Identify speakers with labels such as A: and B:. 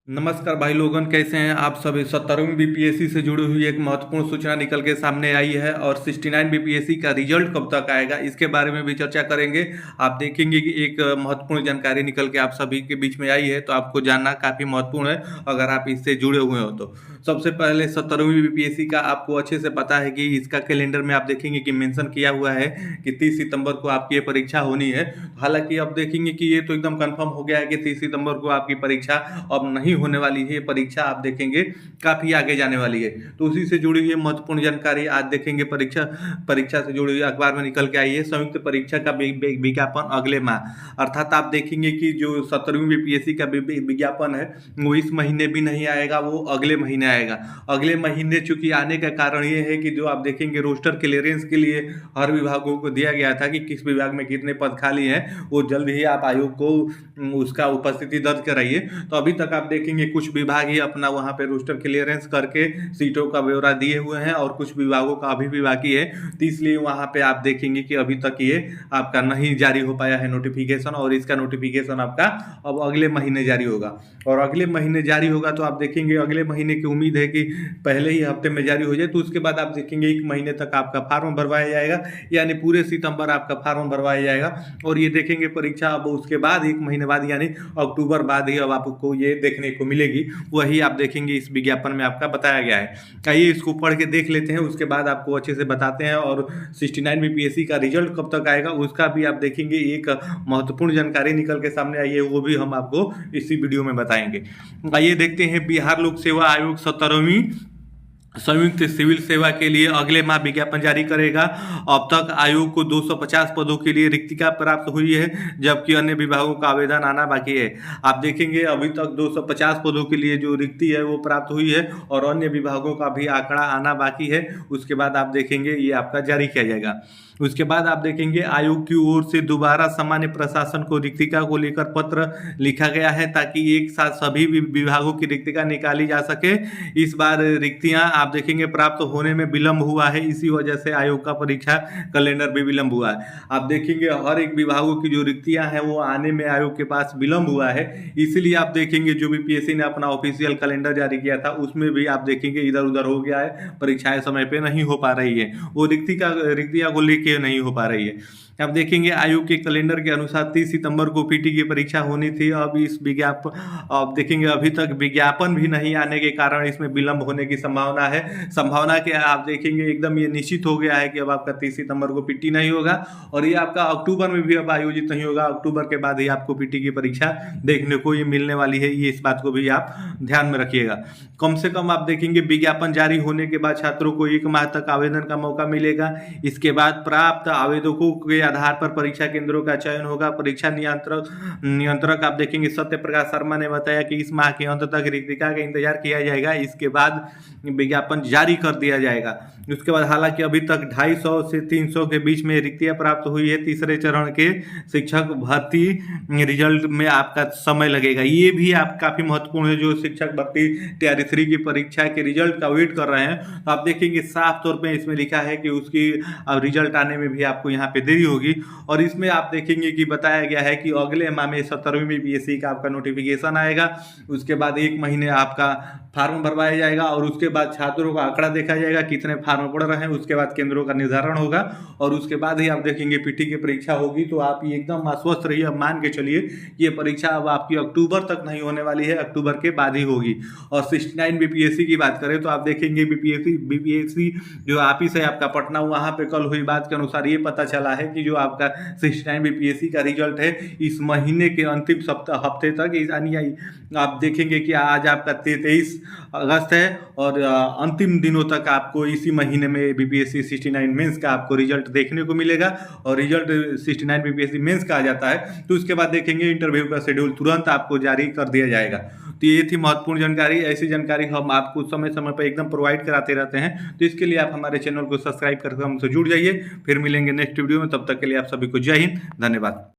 A: नमस्कार भाई लोगन, कैसे हैं आप सभी। 17वीं बीपीएससी से जुड़ी हुई एक महत्वपूर्ण सूचना निकल के सामने आई है और 69 बीपीएससी का रिजल्ट कब तक आएगा इसके बारे में भी चर्चा करेंगे। आप देखेंगे कि एक महत्वपूर्ण जानकारी निकल के आप सभी के बीच में आई है, तो आपको जानना काफ़ी महत्वपूर्ण है अगर आप इससे जुड़े हुए हो तो। सबसे पहले 17वीं बीपीएससी का आपको अच्छे से पता है कि इसका कैलेंडर में आप देखेंगे कि मेंशन किया हुआ है कि 30 सितंबर को आपकी ये परीक्षा होनी है। हालांकि अब देखेंगे कि ये तो एकदम कंफर्म हो गया है कि 30 सितंबर को आपकी परीक्षा अब नहीं होने वाली है। परीक्षा आप देखेंगे काफी आगे जाने वाली है, तो उसी से जुड़ी हुई महत्वपूर्ण जानकारी आज देखेंगे। परीक्षा से जुड़ी हुई अखबार में निकल के आई है, संयुक्त परीक्षा का विज्ञापन अगले माह। अर्थात आप देखेंगे कि जो 17वीं बीपीएससी का विज्ञापन है वो इस महीने भी नहीं आएगा, वो अगले महीने आएगा। अगले महीने चूंकि आने का कारण ये है कि जो आप देखेंगे रोस्टर क्लियरेंस के लिए हर विभागों को दिया गया था कि किस विभाग में कितने पद खाली हैं, वो जल्द ही आप आयोग को उसका उपस्थिति दर्ज कराइए। तो अभी तक आप देखेंगे कुछ विभाग ही अपना वहां पे रोस्टर क्लियरेंस करके सीटों का ब्यौरा दिए हुए हैं और कुछ विभागों का अभी भी बाकी है। तो इसलिए वहां पे आप देखेंगे कि अभी तक ये आपका नहीं जारी हो पाया है नोटिफिकेशन, और इसका नोटिफिकेशन आपका अब अगले महीने जारी होगा। और अगले महीने जारी होगा तो आप देखेंगे अगले महीने की उम्मीद है कि पहले ही हफ्ते में जारी हो जाए। तो उसके बाद आप देखेंगे एक महीने तक आपका फार्म भरवाया जाएगा, यानी पूरे सितंबर आपका फार्म भरवाया जाएगा। और ये देखेंगे परीक्षा अब उसके बाद एक महीने बाद यानी अक्टूबर बाद ही अब आपको ये देखने को मिलेगी। वही आप देखेंगे इस विज्ञापन में आपका बताया गया है। आइए इसको पढ़ के देख लेते हैं, उसके बाद आपको अच्छे से बताते हैं। और 69 बीपीएससी का रिजल्ट कब तक आएगा उसका भी आप देखेंगे एक महत्वपूर्ण जानकारी निकल के सामने आई है, वो भी हम आपको इसी वीडियो में बताएंगे। आइए देखते हैं। बिहार लोक सेवा आयोग 17वीं संयुक्त सिविल सेवा के लिए अगले माह विज्ञापन जारी करेगा। अब तक आयोग को 250 पदों के लिए रिक्तियां प्राप्त हुई है, जबकि अन्य विभागों का आवेदन आना बाकी है। आप देखेंगे अभी तक 250 पदों के लिए जो रिक्ति है वो प्राप्त हुई है और अन्य विभागों का भी आंकड़ा आना बाकी है। उसके बाद आप देखेंगे ये आपका जारी किया जाएगा। उसके बाद आप देखेंगे आयोग की ओर से दोबारा सामान्य प्रशासन को रिक्तिका को लेकर पत्र लिखा गया है, ताकि एक साथ सभी विभागों की रिक्तिका निकाली जा सके। इस बार रिक्तियां आप देखेंगे प्राप्त होने में विलंब हुआ है, इसी वजह से आयोग का परीक्षा कैलेंडर भी विलंब हुआ है। आप देखेंगे हर एक विभागों की जो रिक्तियां हैं वो आने में आयोग के पास विलंब हुआ है। इसलिए आप देखेंगे जो बीपीएससी ने अपना ऑफिशियल कैलेंडर जारी किया था उसमें भी आप देखेंगे इधर उधर हो गया है, परीक्षाएं समय पे नहीं हो पा रही है, वो रिक्तियां को लेके नहीं हो पा रही है। अब देखेंगे आयोग के कैलेंडर के अनुसार 30 सितंबर को पीटी की परीक्षा होनी थी। अब देखेंगे अभी तक विज्ञापन भी नहीं आने के कारण इसमें विलंब होने की संभावना है। संभावना के आप देखेंगे एकदम ये निश्चित हो गया है कि अब आपका 30 सितंबर को पीटी नहीं होगा और ये आपका अक्टूबर में भी अब आयोजित नहीं होगा। अक्टूबर के बाद ही आपको पीटी की परीक्षा देखने को ये मिलने वाली है, ये इस बात को भी आप ध्यान में रखिएगा। कम से कम आप देखेंगे विज्ञापन जारी होने के बाद छात्रों को 1 माह तक आवेदन का मौका मिलेगा। इसके बाद प्राप्त आवेदकों के आधार पर परीक्षा केंद्रों का चयन होगा। परीक्षा नियंत्रक आप देखेंगे सत्य प्रकाश शर्मा ने बताया कि इस माह के अंत तक रिक्तिका का इंतजार किया जाएगा, इसके बाद विज्ञापन जारी कर दिया जाएगा। उसके बाद हालांकि अभी तक 250 से 300 के बीच में रिक्तियां प्राप्त हुई है। तीसरे चरण के शिक्षक भर्ती रिजल्ट में आपका समय लगेगा, ये भी आप काफी महत्वपूर्ण है। जो शिक्षक भर्ती तैयारी 3 की परीक्षा के रिजल्ट का वेट कर रहे हैं, तो आप देखेंगे साफ तौर पे इसमें लिखा है कि उसकी रिजल्ट आने में भी आपको यहाँ पे देरी होगी। और इसमें आप देखेंगे कि बताया गया है कि अगले माह में 17वीं बीपीएससी का आपका नोटिफिकेशन आएगा। उसके बाद 1 महीने आपका फार्म भरवाया जाएगा और उसके बाद छात्रों का आंकड़ा देखा जाएगा कितने फार्म पड़ रहे हैं। उसके बाद केंद्रों का निर्धारण होगा और उसके बाद ही आप देखेंगे पीटी की परीक्षा होगी। तो आप ये एकदम आश्वस्त रहिए, अब मान के चलिए ये परीक्षा अब आपकी अक्टूबर तक नहीं होने वाली है, अक्टूबर के बाद ही होगी। और 69 बीपीएससी की बात करें तो आप देखेंगे बीपीएससी जो ऑफिस है आपका पटना, वहां पे कल हुई बात के अनुसार ये पता चला है कि जो आपका 69 बीपीएससी का रिजल्ट है इस महीने के अंतिम हफ्ते तक, यानी आप देखेंगे कि आज आपका 23 अगस्त है और अंतिम दिनों तक आपको इसी महीने में बीपीएससी 69 मेंस का आपको रिजल्ट देखने को मिलेगा। और रिजल्ट 69 बीपीएससी मेंस का आ जाता है तो उसके बाद देखेंगे इंटरव्यू का शेड्यूल तुरंत आपको जारी कर दिया जाएगा। तो ये थी महत्वपूर्ण जानकारी। ऐसी जानकारी हम आपको समय समय पर एकदम प्रोवाइड कराते रहते हैं, तो इसके लिए आप हमारे चैनल को सब्सक्राइब करके हमसे जुड़ जाइए। फिर मिलेंगे नेक्स्ट वीडियो में, तब तक के लिए आप सभी को जय हिंद, धन्यवाद।